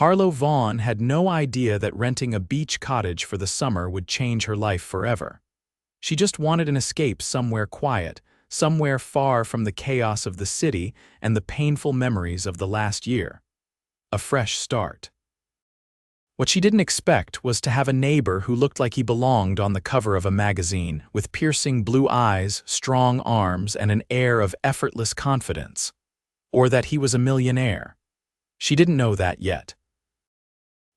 Harlow Vaughn had no idea that renting a beach cottage for the summer would change her life forever. She just wanted an escape somewhere quiet, somewhere far from the chaos of the city and the painful memories of the last year. A fresh start. What she didn't expect was to have a neighbor who looked like he belonged on the cover of a magazine, with piercing blue eyes, strong arms, and an air of effortless confidence. Or that he was a millionaire. She didn't know that yet.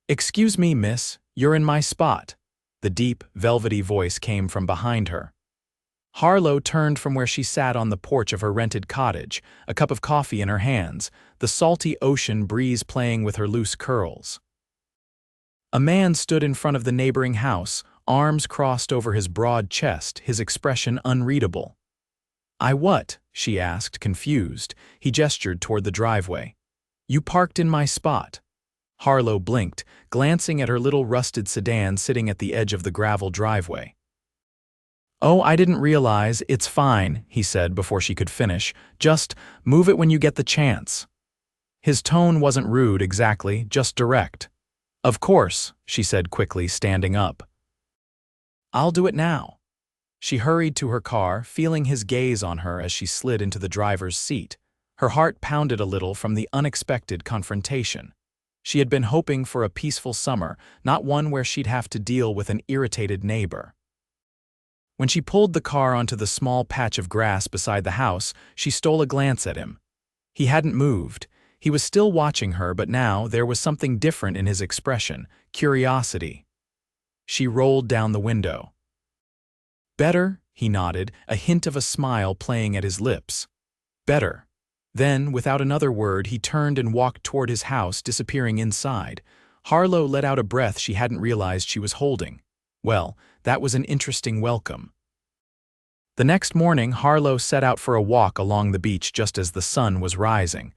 "Excuse me, miss, you're in my spot." The deep, velvety voice came from behind her. Harlow turned from where she sat on the porch of her rented cottage, a cup of coffee in her hands, the salty ocean breeze playing with her loose curls. A man stood in front of the neighboring house, arms crossed over his broad chest, his expression unreadable. "I what?" she asked, confused. He gestured toward the driveway. "You parked in my spot." Harlow blinked, glancing at her little rusted sedan sitting at the edge of the gravel driveway. "Oh, I didn't realize. It's fine," he said before she could finish. "Just move it when you get the chance." His tone wasn't rude exactly, just direct. "Of course," she said quickly, standing up. "I'll do it now." She hurried to her car, feeling his gaze on her as she slid into the driver's seat. Her heart pounded a little from the unexpected confrontation. She had been hoping for a peaceful summer, not one where she'd have to deal with an irritated neighbor. When she pulled the car onto the small patch of grass beside the house, she stole a glance at him. He hadn't moved. He was still watching her, but now there was something different in his expression, curiosity. She rolled down the window. "Better?" he nodded, a hint of a smile playing at his lips. "Better." Then, without another word, he turned and walked toward his house, disappearing inside. Harlow let out a breath she hadn't realized she was holding. Well, that was an interesting welcome. The next morning, Harlow set out for a walk along the beach just as the sun was rising.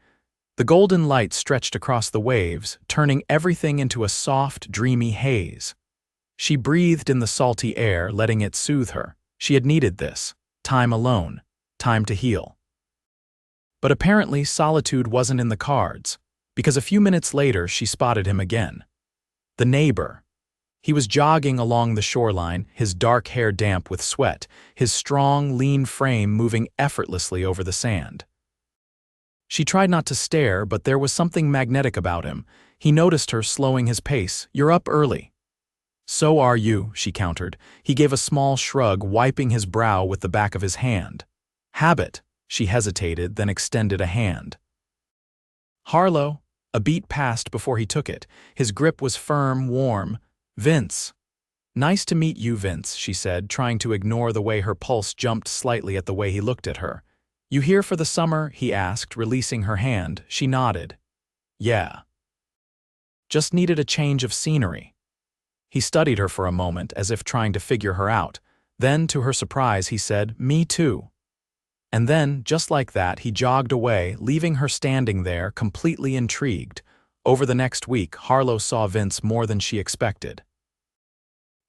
The golden light stretched across the waves, turning everything into a soft, dreamy haze. She breathed in the salty air, letting it soothe her. She had needed this. Time alone. Time to heal. But apparently solitude wasn't in the cards, because a few minutes later she spotted him again. The neighbor. He was jogging along the shoreline, his dark hair damp with sweat, his strong, lean frame moving effortlessly over the sand. She tried not to stare, but there was something magnetic about him. He noticed her slowing his pace. "You're up early." "So are you," she countered. He gave a small shrug, wiping his brow with the back of his hand. "Habit." She hesitated, then extended a hand. "Harlow." A beat passed before he took it. His grip was firm, warm. "Vince." "Nice to meet you, Vince," she said, trying to ignore the way her pulse jumped slightly at the way he looked at her. "You here for the summer?" he asked, releasing her hand. She nodded. "Yeah. Just needed a change of scenery." He studied her for a moment, as if trying to figure her out. Then, to her surprise, he said, "Me too." And then, just like that, he jogged away, leaving her standing there, completely intrigued. Over the next week, Harlow saw Vince more than she expected.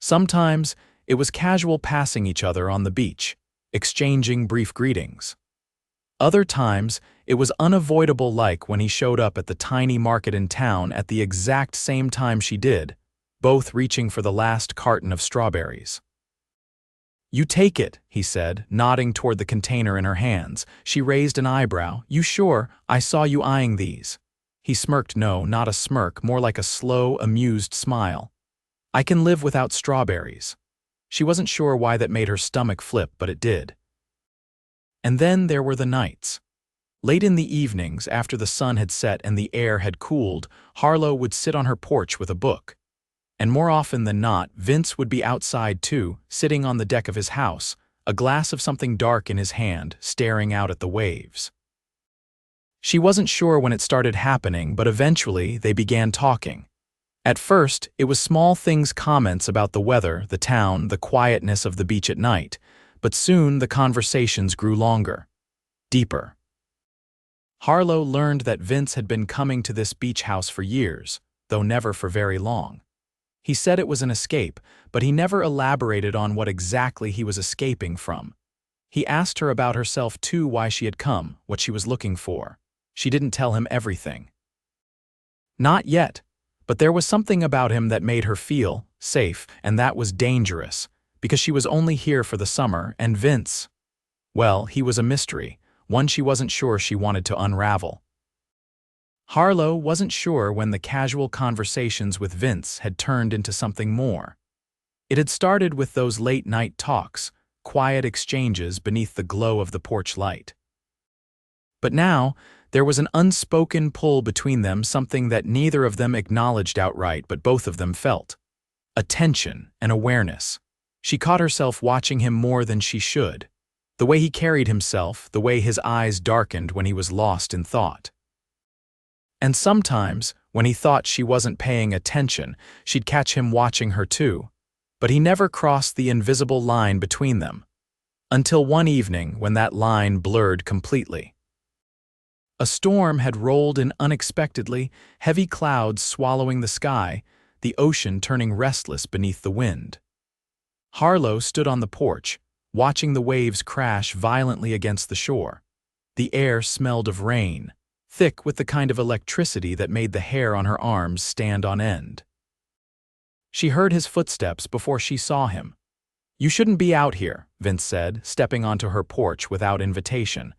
Sometimes, it was casual passing each other on the beach, exchanging brief greetings. Other times, it was unavoidable, like when he showed up at the tiny market in town at the exact same time she did, both reaching for the last carton of strawberries. "You take it," he said, nodding toward the container in her hands. She raised an eyebrow. "You sure? I saw you eyeing these." He smirked. No, not a smirk, more like a slow, amused smile. "I can live without strawberries." She wasn't sure why that made her stomach flip, but it did. And then there were the nights. Late in the evenings, after the sun had set and the air had cooled, Harlow would sit on her porch with a book. And more often than not, Vince would be outside too, sitting on the deck of his house, a glass of something dark in his hand, staring out at the waves. She wasn't sure when it started happening, but eventually they began talking. At first, it was small things, comments about the weather, the town, the quietness of the beach at night, but soon the conversations grew longer, deeper. Harlow learned that Vince had been coming to this beach house for years, though never for very long. He said it was an escape, but he never elaborated on what exactly he was escaping from. He asked her about herself too, why she had come, what she was looking for. She didn't tell him everything. "Not yet." But there was something about him that made her feel safe, and that was dangerous, because she was only here for the summer, and Vince, well, he was a mystery, one she wasn't sure she wanted to unravel. Harlow wasn't sure when the casual conversations with Vince had turned into something more. It had started with those late-night talks, quiet exchanges beneath the glow of the porch light. But now, there was an unspoken pull between them, something that neither of them acknowledged outright but both of them felt. A tension, an awareness. She caught herself watching him more than she should. The way he carried himself, the way his eyes darkened when he was lost in thought. And sometimes, when he thought she wasn't paying attention, she'd catch him watching her too. But he never crossed the invisible line between them. Until one evening when that line blurred completely. A storm had rolled in unexpectedly, heavy clouds swallowing the sky, the ocean turning restless beneath the wind. Harlow stood on the porch, watching the waves crash violently against the shore. The air smelled of rain, thick with the kind of electricity that made the hair on her arms stand on end. She heard his footsteps before she saw him. "You shouldn't be out here," Vince said, stepping onto her porch without invitation.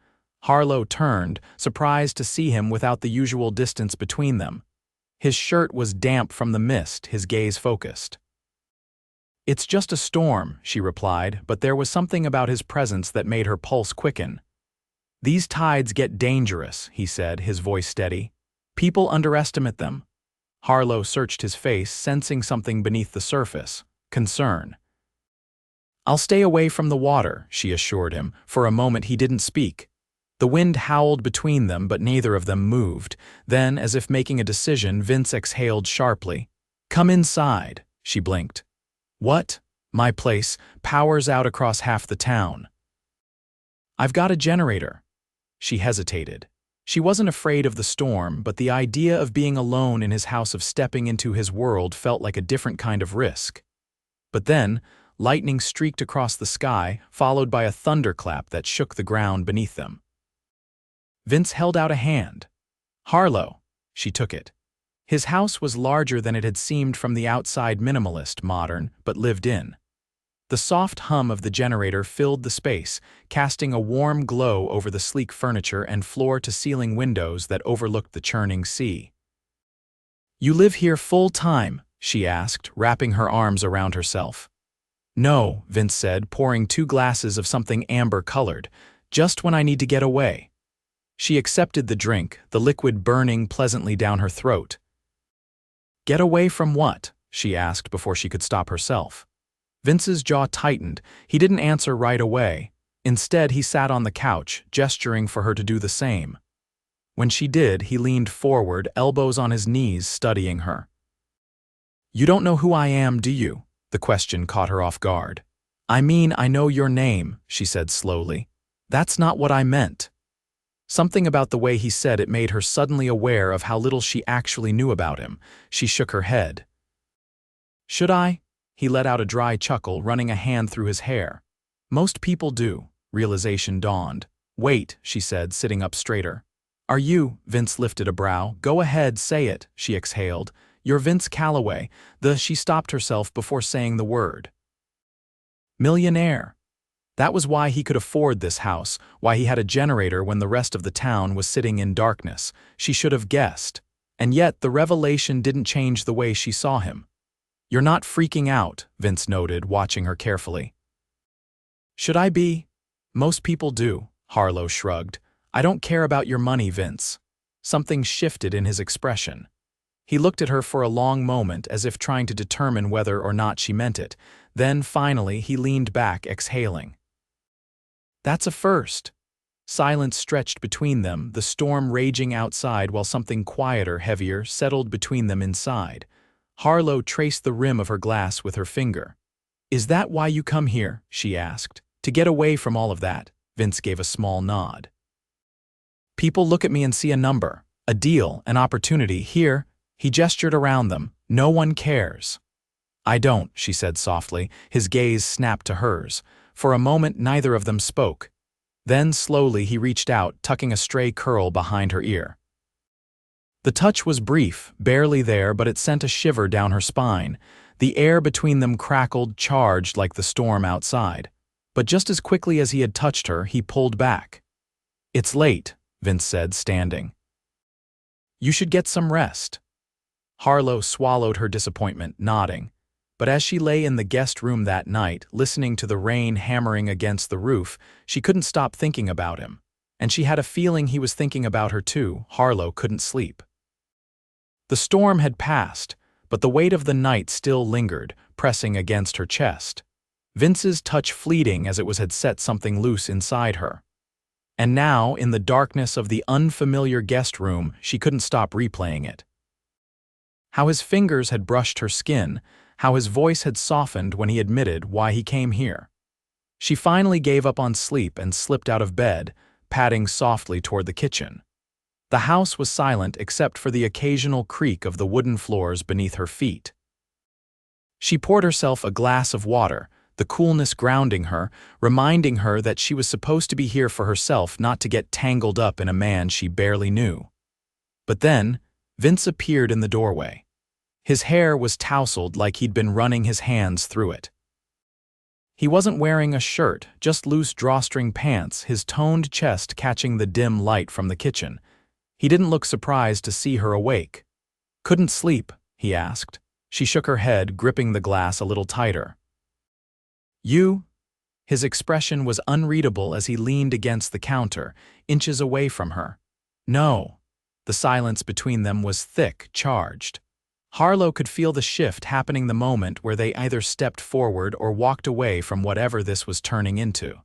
Harlow turned, surprised to see him without the usual distance between them. His shirt was damp from the mist, his gaze focused. "It's just a storm," she replied, but there was something about his presence that made her pulse quicken. "These tides get dangerous," he said, his voice steady. "People underestimate them." Harlow searched his face, sensing something beneath the surface, concern. "I'll stay away from the water," she assured him. For a moment he didn't speak. The wind howled between them, but neither of them moved. Then, as if making a decision, Vince exhaled sharply. "Come inside," she blinked. "What? My place. Power's out across half the town." "I've got a generator." She hesitated. She wasn't afraid of the storm, but the idea of being alone in his house, of stepping into his world, felt like a different kind of risk. But then, lightning streaked across the sky, followed by a thunderclap that shook the ground beneath them. Vince held out a hand. "Harlow." She took it. His house was larger than it had seemed from the outside, minimalist, modern, but lived in. The soft hum of the generator filled the space, casting a warm glow over the sleek furniture and floor-to-ceiling windows that overlooked the churning sea. "You live here full-time?" she asked, wrapping her arms around herself. "No," Vince said, pouring 2 glasses of something amber-colored, "just when I need to get away." She accepted the drink, the liquid burning pleasantly down her throat. "Get away from what?" she asked before she could stop herself. Vince's jaw tightened. He didn't answer right away. Instead, he sat on the couch, gesturing for her to do the same. When she did, he leaned forward, elbows on his knees, studying her. "You don't know who I am, do you?" The question caught her off guard. "I mean, I know your name," she said slowly. "That's not what I meant." Something about the way he said it made her suddenly aware of how little she actually knew about him. She shook her head. "Should I?" He let out a dry chuckle, running a hand through his hair. "Most people do." Realization dawned. "Wait," she said, sitting up straighter. "Are you?" Vince lifted a brow. "Go ahead, say it," she exhaled. "You're Vince Calloway." She stopped herself before saying the word. "Millionaire." That was why he could afford this house, why he had a generator when the rest of the town was sitting in darkness. She should have guessed. And yet the revelation didn't change the way she saw him. "You're not freaking out," Vince noted, watching her carefully. "Should I be?" "Most people do," Harlow shrugged. "I don't care about your money, Vince." Something shifted in his expression. He looked at her for a long moment, as if trying to determine whether or not she meant it. Then, finally, he leaned back, exhaling. "That's a first." Silence stretched between them, the storm raging outside while something quieter, heavier, settled between them inside. Harlow traced the rim of her glass with her finger. "Is that why you come here?" she asked. "To get away from all of that?" Vince gave a small nod. "People look at me and see a number, a deal, an opportunity. Here," he gestured around them, "no one cares." "I don't," she said softly. His gaze snapped to hers. For a moment, neither of them spoke. Then, slowly, he reached out, tucking a stray curl behind her ear. The touch was brief, barely there, but it sent a shiver down her spine. The air between them crackled, charged like the storm outside. But just as quickly as he had touched her, he pulled back. "It's late," Vince said, standing. "You should get some rest." Harlow swallowed her disappointment, nodding. But as she lay in the guest room that night, listening to the rain hammering against the roof, she couldn't stop thinking about him. And she had a feeling he was thinking about her too. Harlow couldn't sleep. The storm had passed, but the weight of the night still lingered, pressing against her chest. Vince's touch fleeting as it had set something loose inside her. And now, in the darkness of the unfamiliar guest room, she couldn't stop replaying it. How his fingers had brushed her skin, how his voice had softened when he admitted why he came here. She finally gave up on sleep and slipped out of bed, padding softly toward the kitchen. The house was silent except for the occasional creak of the wooden floors beneath her feet. She poured herself a glass of water, the coolness grounding her, reminding her that she was supposed to be here for herself, not to get tangled up in a man she barely knew. But then, Vince appeared in the doorway. His hair was tousled like he'd been running his hands through it. He wasn't wearing a shirt, just loose drawstring pants, his toned chest catching the dim light from the kitchen. He didn't look surprised to see her awake. "Couldn't sleep?" he asked. She shook her head, gripping the glass a little tighter. "You?" His expression was unreadable as he leaned against the counter, inches away from her. "No." The silence between them was thick, charged. Harlow could feel the shift happening the moment where they either stepped forward or walked away from whatever this was turning into.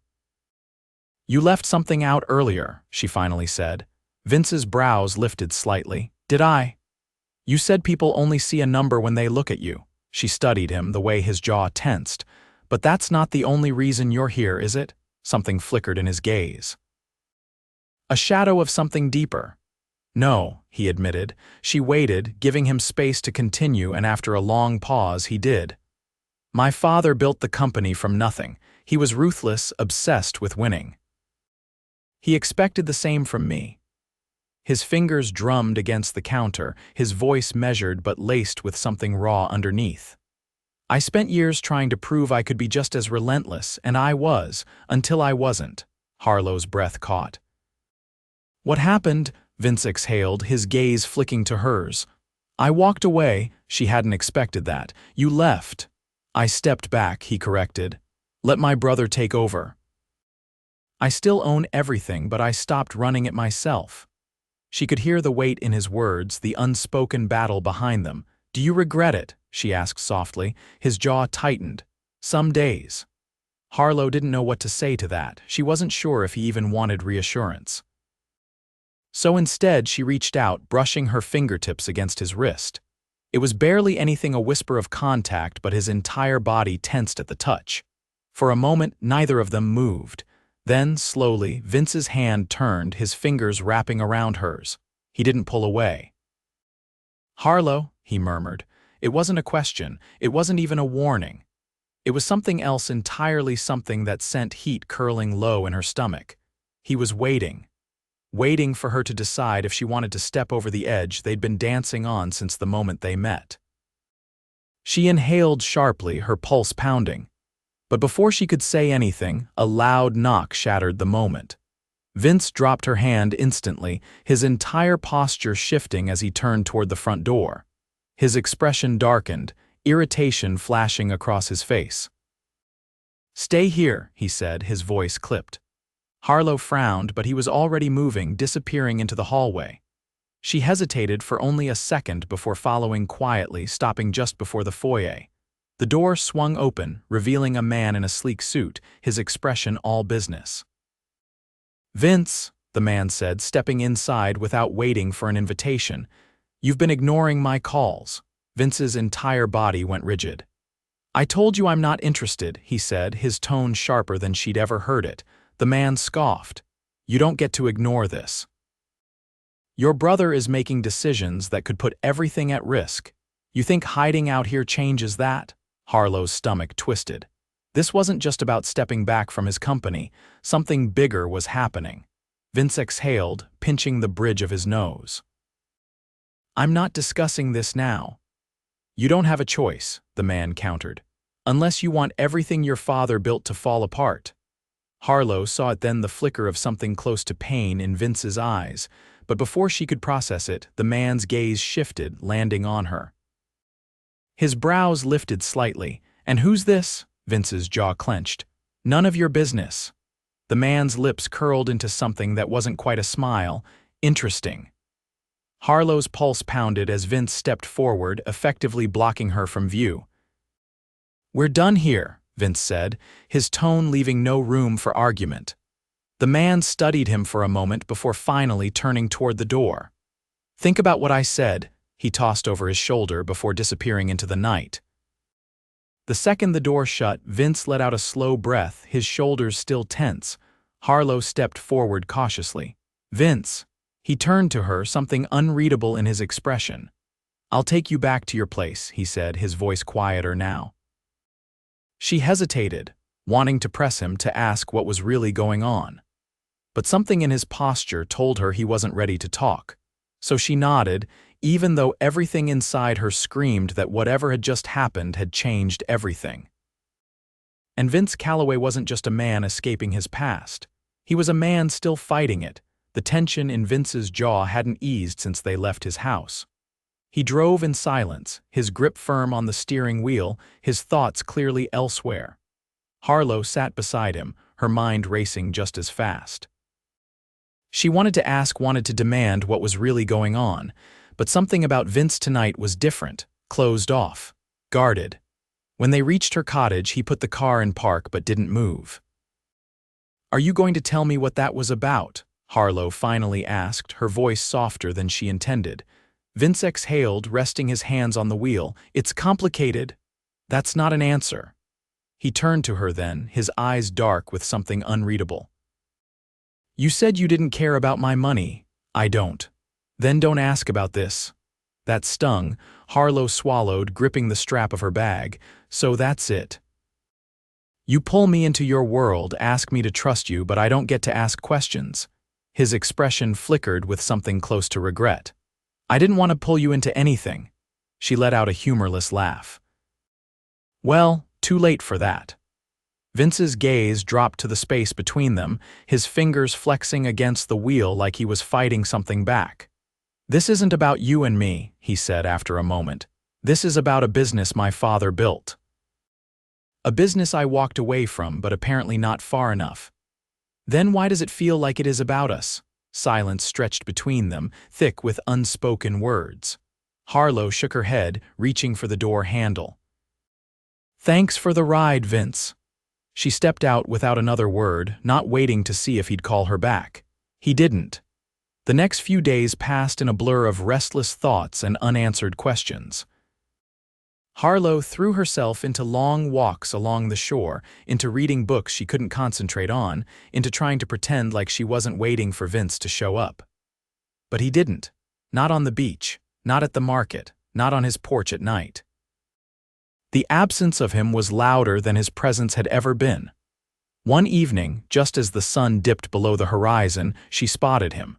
"You left something out earlier," she finally said. Vince's brows lifted slightly. "Did I?" "You said people only see a number when they look at you." She studied him, the way his jaw tensed. "But that's not the only reason you're here, is it?" Something flickered in his gaze. A shadow of something deeper. "No," he admitted. She waited, giving him space to continue, and after a long pause, he did. "My father built the company from nothing. He was ruthless, obsessed with winning. He expected the same from me." His fingers drummed against the counter, his voice measured but laced with something raw underneath. "I spent years trying to prove I could be just as relentless, and I was, until I wasn't." Harlow's breath caught. "What happened?" Vince exhaled, his gaze flicking to hers. "I walked away." She hadn't expected that. "You left." "I stepped back," he corrected. "Let my brother take over. I still own everything, but I stopped running it myself." She could hear the weight in his words, the unspoken battle behind them. "Do you regret it?" she asked softly. His jaw tightened. "Some days." Harlow didn't know what to say to that. She wasn't sure if he even wanted reassurance. So instead, she reached out, brushing her fingertips against his wrist. It was barely anything, a whisper of contact, but his entire body tensed at the touch. For a moment, neither of them moved. Then, slowly, Vince's hand turned, his fingers wrapping around hers. He didn't pull away. "Harlow," he murmured. It wasn't a question. It wasn't even a warning. It was something else entirely, something that sent heat curling low in her stomach. He was waiting. Waiting for her to decide if she wanted to step over the edge they'd been dancing on since the moment they met. She inhaled sharply, her pulse pounding. But before she could say anything, a loud knock shattered the moment. Vince dropped her hand instantly, his entire posture shifting as he turned toward the front door. His expression darkened, irritation flashing across his face. "Stay here," he said, his voice clipped. Harlow frowned, but he was already moving, disappearing into the hallway. She hesitated for only a second before following quietly, stopping just before the foyer. The door swung open, revealing a man in a sleek suit, his expression all business. "Vince," the man said, stepping inside without waiting for an invitation. "You've been ignoring my calls." Vince's entire body went rigid. "I told you I'm not interested," he said, his tone sharper than she'd ever heard it. The man scoffed. "You don't get to ignore this. Your brother is making decisions that could put everything at risk. You think hiding out here changes that?" Harlow's stomach twisted. This wasn't just about stepping back from his company. Something bigger was happening. Vince exhaled, pinching the bridge of his nose. I'm not discussing this now. You don't have a choice, the man countered, unless you want everything your father built to fall apart. Harlow saw it then, the flicker of something close to pain in Vince's eyes, but before she could process it, the man's gaze shifted, landing on her. His brows lifted slightly. And who's this? Vince's jaw clenched. None of your business. The man's lips curled into something that wasn't quite a smile. Interesting. Harlow's pulse pounded as Vince stepped forward, effectively blocking her from view. We're done here, Vince said, his tone leaving no room for argument. The man studied him for a moment before finally turning toward the door. Think about what I said, he tossed over his shoulder before disappearing into the night. The second the door shut, Vince let out a slow breath, his shoulders still tense. Harlow stepped forward cautiously. Vince. He turned to her, something unreadable in his expression. I'll take you back to your place, he said, his voice quieter now. She hesitated, wanting to press him to ask what was really going on. But something in his posture told her he wasn't ready to talk. So she nodded, even though everything inside her screamed that whatever had just happened had changed everything. And Vince Calloway wasn't just a man escaping his past. He was a man still fighting it. The tension in Vince's jaw hadn't eased since they left his house. He drove in silence, his grip firm on the steering wheel, his thoughts clearly elsewhere. Harlow sat beside him, her mind racing just as fast. She wanted to ask, wanted to demand what was really going on, but something about Vince tonight was different, closed off, guarded. When they reached her cottage, he put the car in park but didn't move. Are you going to tell me what that was about? Harlow finally asked, her voice softer than she intended. Vince exhaled, resting his hands on the wheel. It's complicated. That's not an answer. He turned to her then, his eyes dark with something unreadable. You said you didn't care about my money. I don't. Then don't ask about this. That stung. Harlow swallowed, gripping the strap of her bag. So that's it. You pull me into your world, ask me to trust you, but I don't get to ask questions. His expression flickered with something close to regret. I didn't want to pull you into anything. She let out a humorless laugh. Well, too late for that. Vince's gaze dropped to the space between them, his fingers flexing against the wheel like he was fighting something back. This isn't about you and me, he said after a moment. This is about a business my father built. A business I walked away from, but apparently not far enough. Then why does it feel like it is about us? Silence stretched between them, thick with unspoken words. Harlow shook her head, reaching for the door handle. Thanks for the ride, Vince. She stepped out without another word, not waiting to see if he'd call her back. He didn't. The next few days passed in a blur of restless thoughts and unanswered questions. Harlow threw herself into long walks along the shore, into reading books she couldn't concentrate on, into trying to pretend like she wasn't waiting for Vince to show up. But he didn't. Not on the beach, not at the market, not on his porch at night. The absence of him was louder than his presence had ever been. One evening, just as the sun dipped below the horizon, she spotted him.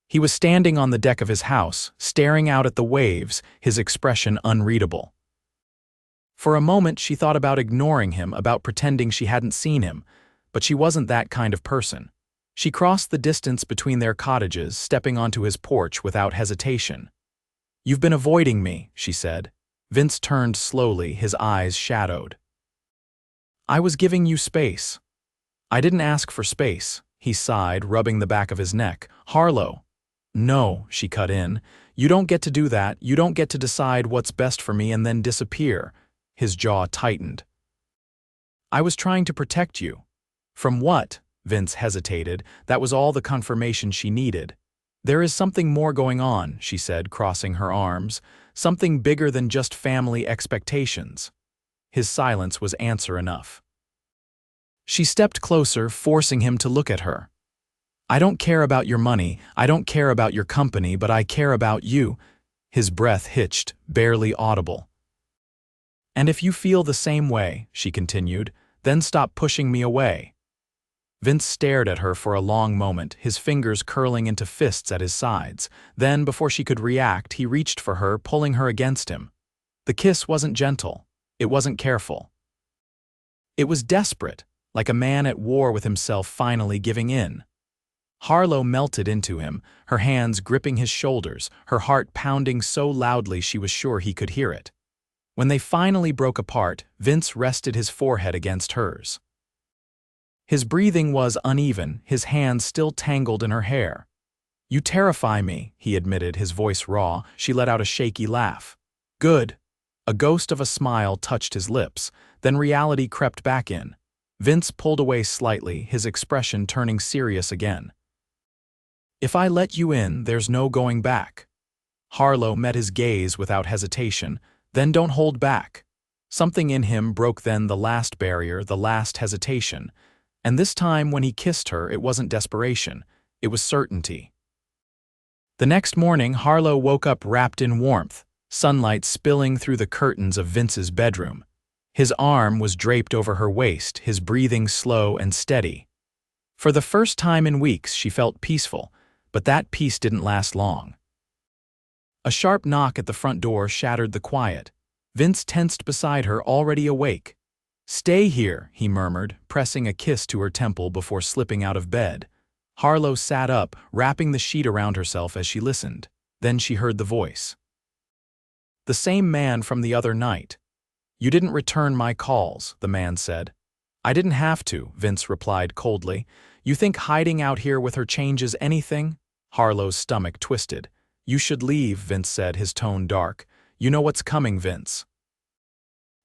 He was standing on the deck of his house, staring out at the waves, his expression unreadable. For a moment she thought about ignoring him, about pretending she hadn't seen him, but she wasn't that kind of person. She crossed the distance between their cottages, stepping onto his porch without hesitation. You've been avoiding me, she said. Vince turned slowly, his eyes shadowed. I was giving you space. I didn't ask for space, he sighed, rubbing the back of his neck. Harlow. No, she cut in. You don't get to do that. You don't get to decide what's best for me and then disappear. His jaw tightened. I was trying to protect you. From what? Vince hesitated. That was all the confirmation she needed. There is something more going on, she said, crossing her arms. Something bigger than just family expectations. His silence was answer enough. She stepped closer, forcing him to look at her. I don't care about your money, I don't care about your company, but I care about you. His breath hitched, barely audible. And if you feel the same way, she continued, then stop pushing me away. Vince stared at her for a long moment, his fingers curling into fists at his sides. Then, before she could react, he reached for her, pulling her against him. The kiss wasn't gentle. It wasn't careful. It was desperate, like a man at war with himself finally giving in. Harlow melted into him, her hands gripping his shoulders, her heart pounding so loudly she was sure he could hear it. When they finally broke apart, Vince rested his forehead against hers. His breathing was uneven, his hands still tangled in her hair. "You terrify me," he admitted, his voice raw. She let out a shaky laugh. "Good." A ghost of a smile touched his lips, then reality crept back in. Vince pulled away slightly, his expression turning serious again. "If I let you in, there's no going back." Harlow met his gaze without hesitation. "Then don't hold back." Something in him broke then the last barrier, the last hesitation. And this time when he kissed her, it wasn't desperation, it was certainty. The next morning, Harlow woke up wrapped in warmth, sunlight spilling through the curtains of Vince's bedroom. His arm was draped over her waist, his breathing slow and steady. For the first time in weeks, she felt peaceful, but that peace didn't last long. A sharp knock at the front door shattered the quiet. Vince tensed beside her, already awake. "Stay here," he murmured, pressing a kiss to her temple before slipping out of bed. Harlow sat up, wrapping the sheet around herself as she listened. Then she heard the voice. "The same man from the other night." "You didn't return my calls," the man said. "I didn't have to," Vince replied coldly. "You think hiding out here with her changes anything?" Harlow's stomach twisted. "You should leave," Vince said, his tone dark. "You know what's coming, Vince.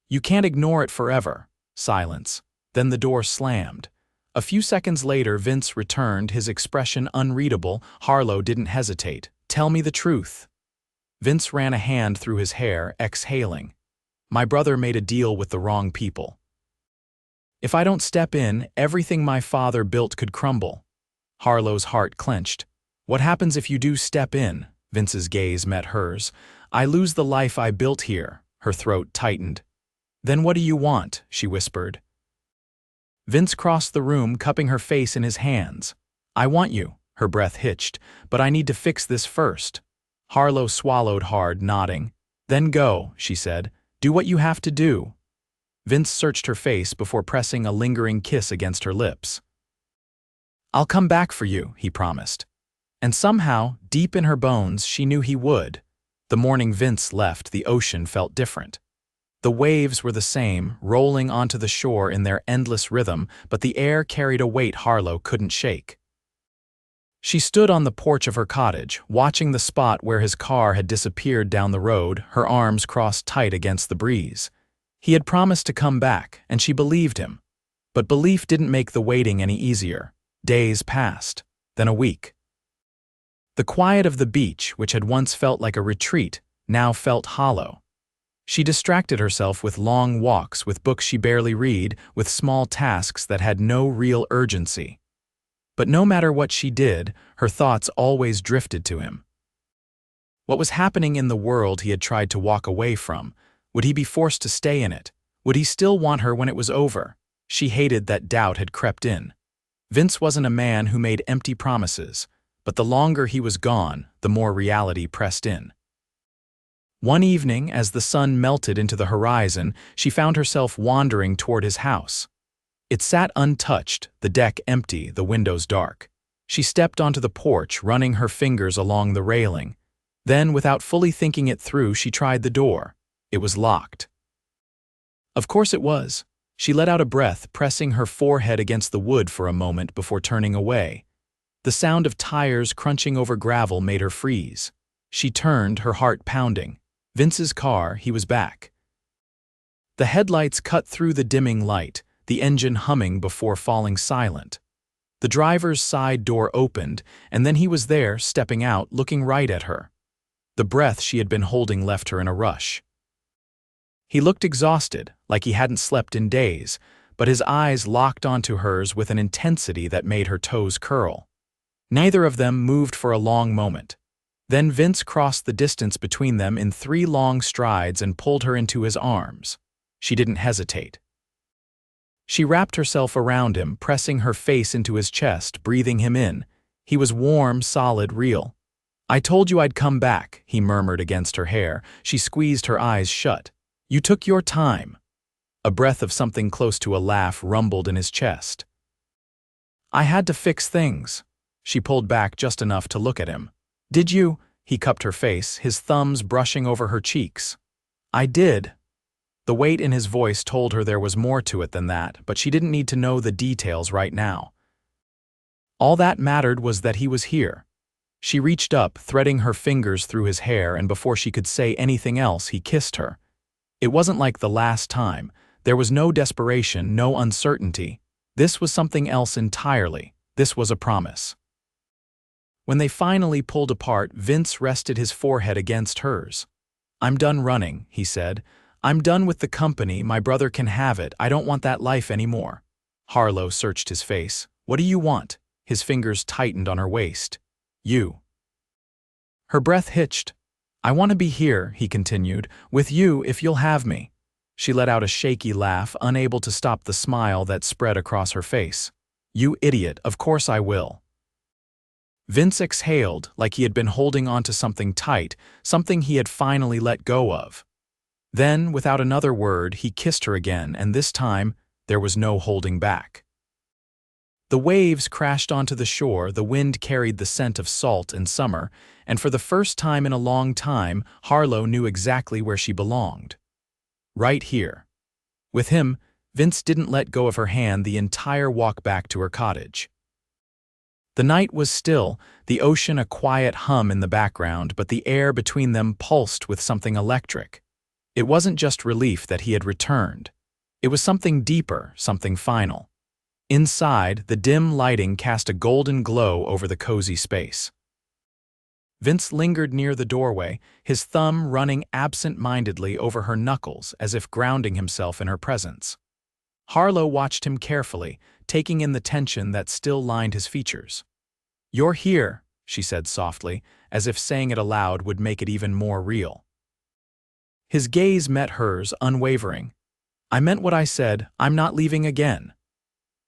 You can't ignore it forever." Silence. Then the door slammed. A few seconds later, Vince returned, his expression unreadable. Harlow didn't hesitate. "Tell me the truth." Vince ran a hand through his hair, exhaling. "My brother made a deal with the wrong people. If I don't step in, everything my father built could crumble." Harlow's heart clenched. "What happens if you do step in?" Vince's gaze met hers. "I lose the life I built here." Her throat tightened. "Then what do you want?" she whispered. Vince crossed the room, cupping her face in his hands. "I want you." Her breath hitched. "But I need to fix this first." Harlow swallowed hard, nodding. "Then go," she said. "Do what you have to do." Vince searched her face before pressing a lingering kiss against her lips. "I'll come back for you," he promised. And somehow, deep in her bones, she knew he would. The morning Vince left, the ocean felt different. The waves were the same, rolling onto the shore in their endless rhythm, but the air carried a weight Harlow couldn't shake. She stood on the porch of her cottage, watching the spot where his car had disappeared down the road, her arms crossed tight against the breeze. He had promised to come back, and she believed him. But belief didn't make the waiting any easier. Days passed, then a week. The quiet of the beach, which had once felt like a retreat, now felt hollow. She distracted herself with long walks, with books she barely read, with small tasks that had no real urgency. But no matter what she did, her thoughts always drifted to him. What was happening in the world he had tried to walk away from? Would he be forced to stay in it? Would he still want her when it was over? She hated that doubt had crept in. Vince wasn't a man who made empty promises, but the longer he was gone, the more reality pressed in. One evening, as the sun melted into the horizon, she found herself wandering toward his house. It sat untouched, the deck empty, the windows dark. She stepped onto the porch, running her fingers along the railing. Then, without fully thinking it through, she tried the door. It was locked. Of course it was. She let out a breath, pressing her forehead against the wood for a moment before turning away. The sound of tires crunching over gravel made her freeze. She turned, her heart pounding. Vince's car, he was back. The headlights cut through the dimming light, the engine humming before falling silent. The driver's side door opened, and then he was there, stepping out, looking right at her. The breath she had been holding left her in a rush. He looked exhausted, like he hadn't slept in days, but his eyes locked onto hers with an intensity that made her toes curl. Neither of them moved for a long moment. Then Vince crossed the distance between them in 3 long strides and pulled her into his arms. She didn't hesitate. She wrapped herself around him, pressing her face into his chest, breathing him in. He was warm, solid, real. "I told you I'd come back," he murmured against her hair. She squeezed her eyes shut. "You took your time." A breath of something close to a laugh rumbled in his chest. "I had to fix things." She pulled back just enough to look at him. "Did you?" He cupped her face, his thumbs brushing over her cheeks. "I did." The weight in his voice told her there was more to it than that, but she didn't need to know the details right now. All that mattered was that he was here. She reached up, threading her fingers through his hair, and before she could say anything else, he kissed her. It wasn't like the last time. There was no desperation, no uncertainty. This was something else entirely. This was a promise. When they finally pulled apart, Vince rested his forehead against hers. "I'm done running," he said. "I'm done with the company. My brother can have it. I don't want that life anymore." Harlow searched his face. "What do you want?" His fingers tightened on her waist. "You." Her breath hitched. "I want to be here," he continued, "with you if you'll have me." She let out a shaky laugh, unable to stop the smile that spread across her face. "You idiot, of course I will." Vince exhaled, like he had been holding on to something tight, something he had finally let go of. Then, without another word, he kissed her again, and this time, there was no holding back. The waves crashed onto the shore, the wind carried the scent of salt and summer, and for the first time in a long time, Harlow knew exactly where she belonged. Right here. With him, Vince didn't let go of her hand the entire walk back to her cottage. The night was still, the ocean a quiet hum in the background, but the air between them pulsed with something electric. It wasn't just relief that he had returned. It was something deeper, something final. Inside, the dim lighting cast a golden glow over the cozy space. Vince lingered near the doorway, his thumb running absent-mindedly over her knuckles as if grounding himself in her presence. Harlow watched him carefully, taking in the tension that still lined his features. "You're here," she said softly, as if saying it aloud would make it even more real. His gaze met hers, unwavering. "I meant what I said. I'm not leaving again."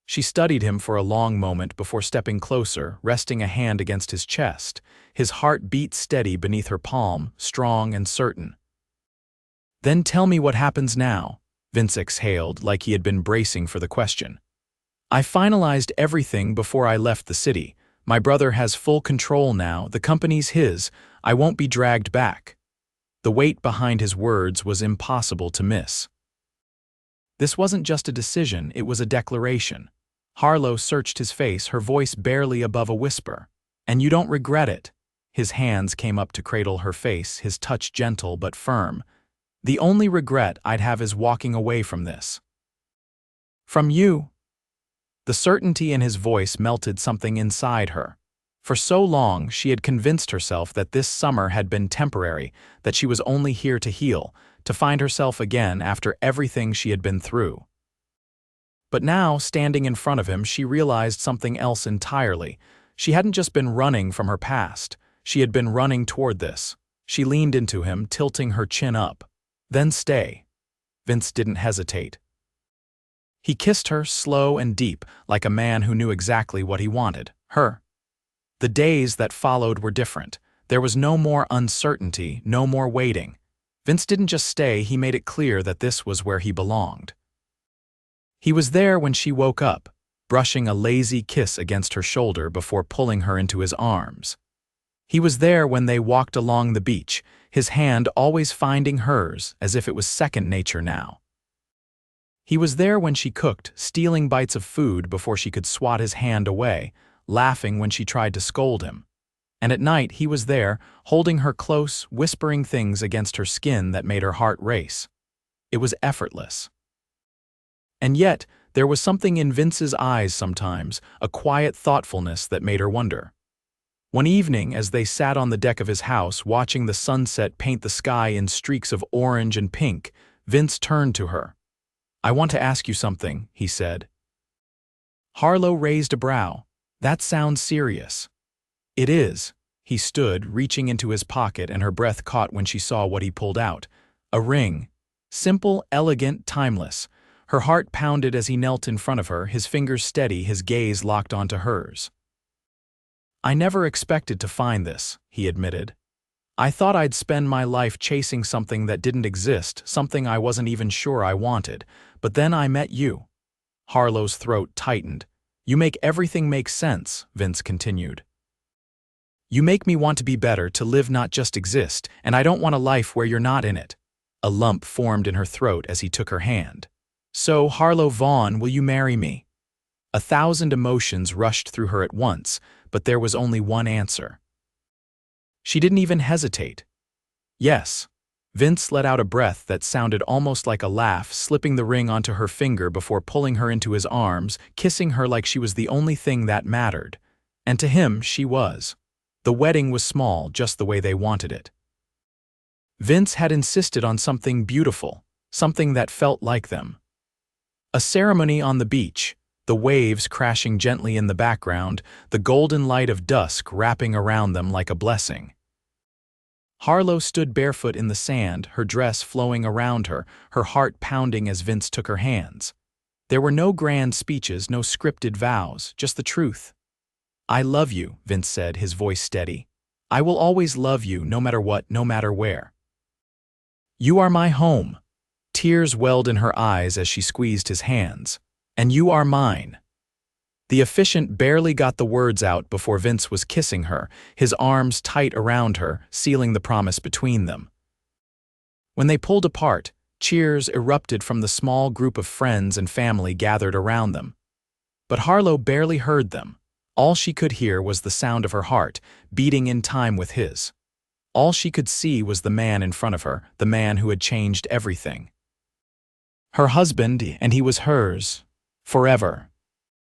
She studied him for a long moment before stepping closer, resting a hand against his chest. His heart beat steady beneath her palm, strong and certain. "Then tell me what happens now," Vince exhaled, like he had been bracing for the question. "I finalized everything before I left the city. My brother has full control now, the company's his. I won't be dragged back." The weight behind his words was impossible to miss. This wasn't just a decision, it was a declaration. Harlow searched his face, her voice barely above a whisper. "And you don't regret it?" His hands came up to cradle her face, his touch gentle but firm. "The only regret I'd have is walking away from this." "From you?" The certainty in his voice melted something inside her. For so long, she had convinced herself that this summer had been temporary, that she was only here to heal, to find herself again after everything she had been through. But now, standing in front of him, she realized something else entirely. She hadn't just been running from her past. She had been running toward this. She leaned into him, tilting her chin up. "Then stay." Vince didn't hesitate. He kissed her, slow and deep, like a man who knew exactly what he wanted, her. The days that followed were different. There was no more uncertainty, no more waiting. Vince didn't just stay, he made it clear that this was where he belonged. He was there when she woke up, brushing a lazy kiss against her shoulder before pulling her into his arms. He was there when they walked along the beach, his hand always finding hers, as if it was second nature now. He was there when she cooked, stealing bites of food before she could swat his hand away, laughing when she tried to scold him. And at night he was there, holding her close, whispering things against her skin that made her heart race. It was effortless. And yet, there was something in Vince's eyes sometimes, a quiet thoughtfulness that made her wonder. One evening, as they sat on the deck of his house, watching the sunset paint the sky in streaks of orange and pink, Vince turned to her. "I want to ask you something," he said. Harlow raised a brow. "That sounds serious." "It is." He stood, reaching into his pocket, and her breath caught when she saw what he pulled out. A ring. Simple, elegant, timeless. Her heart pounded as he knelt in front of her, his fingers steady, his gaze locked onto hers. "I never expected to find this," he admitted. "I thought I'd spend my life chasing something that didn't exist, something I wasn't even sure I wanted. But then I met you." Harlow's throat tightened. "You make everything make sense," Vince continued. "You make me want to be better, to live, not just exist, and I don't want a life where you're not in it." A lump formed in her throat as he took her hand. "So, Harlow Vaughn, will you marry me?" 1,000 emotions rushed through her at once, but there was only one answer. She didn't even hesitate. "Yes." Vince let out a breath that sounded almost like a laugh, slipping the ring onto her finger before pulling her into his arms, kissing her like she was the only thing that mattered. And to him, she was. The wedding was small, just the way they wanted it. Vince had insisted on something beautiful, something that felt like them. A ceremony on the beach, the waves crashing gently in the background, the golden light of dusk wrapping around them like a blessing. Harlow stood barefoot in the sand, her dress flowing around her, her heart pounding as Vince took her hands. There were no grand speeches, no scripted vows, just the truth. "I love you," Vince said, his voice steady. "I will always love you, no matter what, no matter where. You are my home." Tears welled in her eyes as she squeezed his hands. "And you are mine." The officiant barely got the words out before Vince was kissing her, his arms tight around her, sealing the promise between them. When they pulled apart, cheers erupted from the small group of friends and family gathered around them. But Harlow barely heard them. All she could hear was the sound of her heart, beating in time with his. All she could see was the man in front of her, the man who had changed everything. Her husband, and he was hers. Forever.